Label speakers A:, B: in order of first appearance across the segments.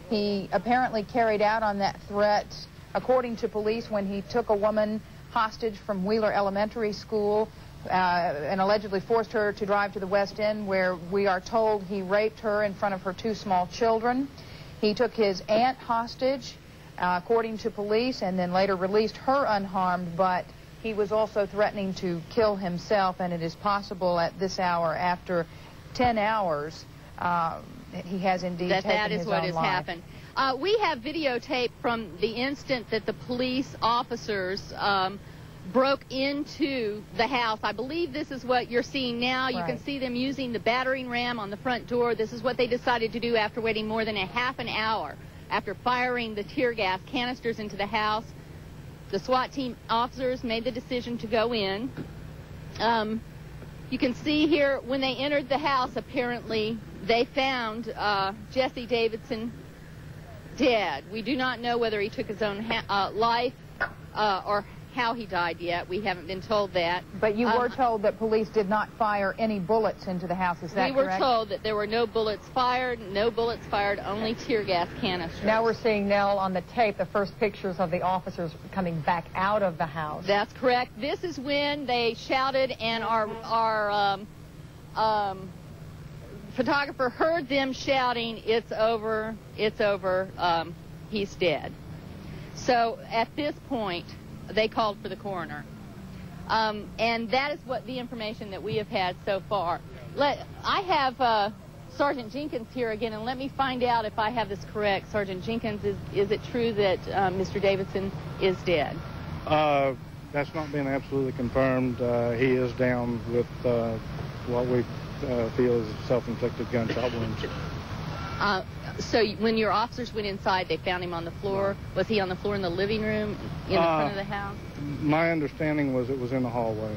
A: He apparently carried out on that threat, according to police, when he took a woman hostage from Wheeler Elementary School and allegedly forced her to drive to the West End, where we are told he raped her in front of her 2 small children. He took his aunt hostage, according to police, and then later released her unharmed, but he was also threatening to kill himself, and it is possible at this hour, after 10 hours, he has indeed taken his own life.
B: That is what has happened. We have videotape from the instant that the police officers broke into the house. I believe this is what you're seeing now. You can see them using the battering ram on the front door. This is what they decided to do after waiting more than a half an hour after firing the tear gas canisters into the house. The SWAT team officers made the decision to go in. You can see here when they entered the house, apparently they found Jesse Davidson dead. We do not know whether he took his own life or how he died yet. We haven't been told that.
A: But you were told that police did not fire any bullets into the house, is that correct?
B: We were told that there were no bullets fired, only tear gas canisters.
C: Now we're seeing, Nell, on the tape, the first pictures of the officers coming back out of the house.
B: That's correct. This is when they shouted, and our photographer heard them shouting, "It's over, it's over, he's dead." So at this point, they called for the coroner. And that is what the information that we have had so far. I have Sergeant Jenkins here again, and let me find out if I have this correct. Sergeant Jenkins, is it true that Mr. Davidson is dead?
D: That's not been absolutely confirmed. He is down with what we feel is self-inflicted gunshot wounds.
B: So when your officers went inside, they found him on the floor. Was he on the floor in the living room, in the front of the house?
D: My understanding was it was in the hallway,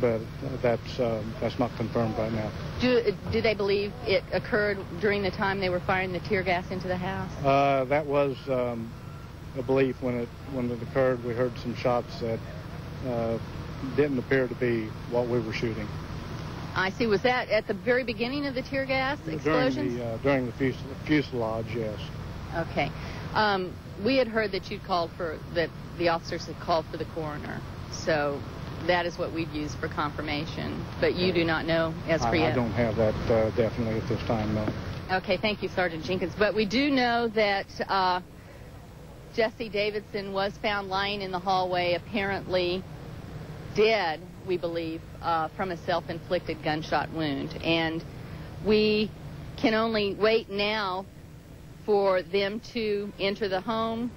D: but that's not confirmed right now.
B: Do they believe it occurred during the time they were firing the tear gas into the house?
D: That was a belief when it occurred. We heard some shots that didn't appear to be what we were shooting.
B: I see. Was that at the very beginning of the tear gas explosions?
D: During the fuselage, yes.
B: Okay. We had heard that the officers had called for the coroner. So that is what we've used for confirmation. But you do not know as for yet?
D: I don't have that definitely at this time, no.
B: Okay, thank you, Sergeant Jenkins. But we do know that Jesse Davidson was found lying in the hallway, apparently dead, we believe, from a self-inflicted gunshot wound. And we can only wait now for them to enter the home.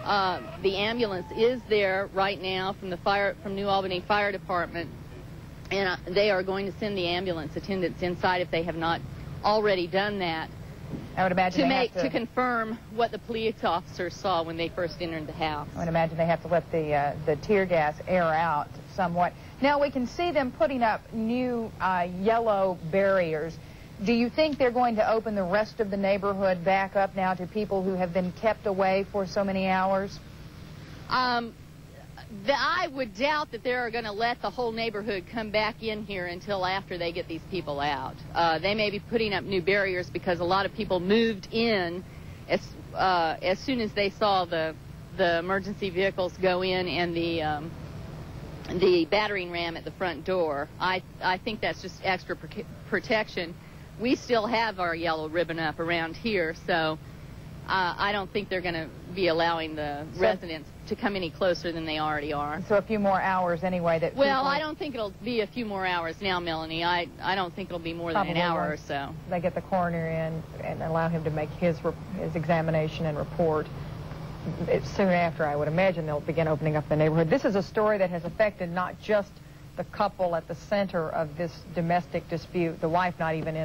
B: The ambulance is there right now from New Albany Fire Department, and they are going to send the ambulance attendants inside if they have not already done that.
A: I would imagine
B: to confirm what the police officers saw when they first entered the house.
A: I would imagine they have to let the tear gas air out somewhat. Now we can see them putting up new yellow barriers. Do you think they're going to open the rest of the neighborhood back up now to people who have been kept away for so many hours?
B: I would doubt that they're going to let the whole neighborhood come back in here until after they get these people out. They may be putting up new barriers because a lot of people moved in as soon as they saw the emergency vehicles go in and the battering ram at the front door. I think that's just extra protection. We still have our yellow ribbon up around here, so I don't think they're going to be allowing the residents to come any closer than they already are.
A: So a few more hours anyway.
B: Well, I don't think it'll be a few more hours now, Melanie. I don't think it'll be more than an hour or so.
C: They get the coroner in and allow him to make his examination and report. Soon after, I would imagine they'll begin opening up the neighborhood. This is a story that has affected not just the couple at the center of this domestic dispute, the wife not even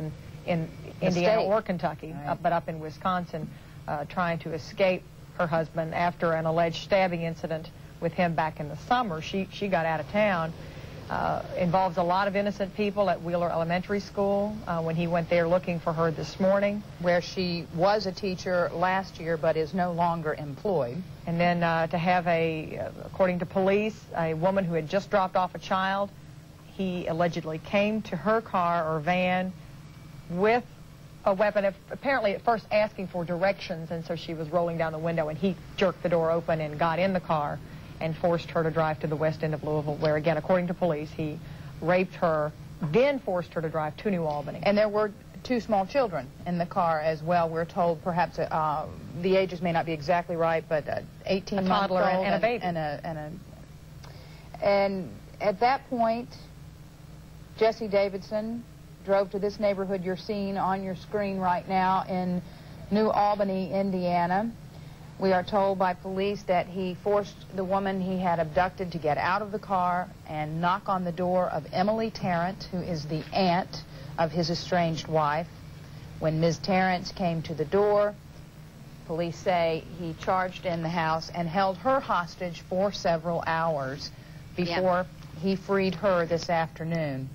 C: in Indiana or Kentucky, but up in Wisconsin, trying to escape her husband after an alleged stabbing incident with him back in the summer. She got out of town. Involves a lot of innocent people at Wheeler Elementary School when he went there looking for her this morning.
A: Where she was a teacher last year but is no longer employed.
C: And then to have according to police, a woman who had just dropped off a child. He allegedly came to her car or van with a weapon, apparently at first asking for directions, and so she was rolling down the window, and he jerked the door open and got in the car and forced her to drive to the west end of Louisville, where, again, according to police, he raped her, then forced her to drive to New Albany.
A: And there were 2 small children in the car as well. We're told perhaps the ages may not be exactly right, but 18 months
C: toddler
A: old
C: and a baby.
A: And at that point, Jesse Davidson drove to this neighborhood you're seeing on your screen right now in New Albany, Indiana. We are told by police that he forced the woman he had abducted to get out of the car and knock on the door of Emily Tarrant, who is the aunt of his estranged wife. When Ms. Tarrant came to the door, police say he charged in the house and held her hostage for several hours before he freed her this afternoon.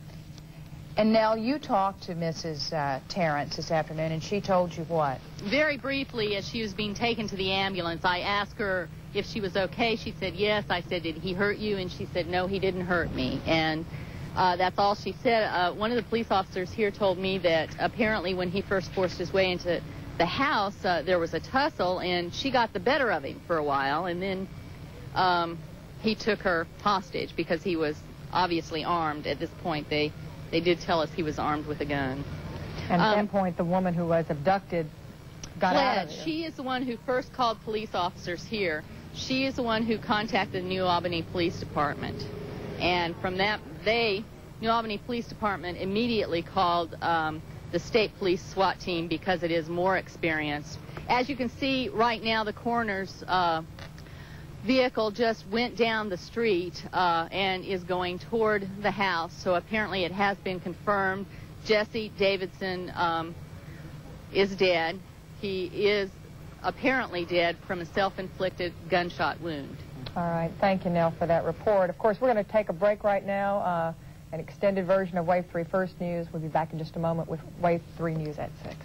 A: And Nell, you talked to Mrs. Tarrant this afternoon, and she told you what?
B: Very briefly, as she was being taken to the ambulance, I asked her if she was okay. She said yes. I said, did he hurt you? And she said, no, he didn't hurt me. And that's all she said. One of the police officers here told me that apparently when he first forced his way into the house, there was a tussle, and she got the better of him for a while, and then he took her hostage because he was obviously armed. At this point, they did tell us he was armed with a gun.
C: And at that point, the woman who was abducted got out of there.
B: She is the one who first called police officers here. She is the one who contacted the New Albany Police Department. And from that, New Albany Police Department immediately called the state police SWAT team because it is more experienced. As you can see right now, the coroner's vehicle just went down the street and is going toward the house. So apparently it has been confirmed. Jesse Davidson is dead. He is apparently dead from a self-inflicted gunshot wound.
C: All right. Thank you, Nell, for that report. Of course, we're going to take a break right now, an extended version of Wave 3 First News. We'll be back in just a moment with Wave 3 News at 6.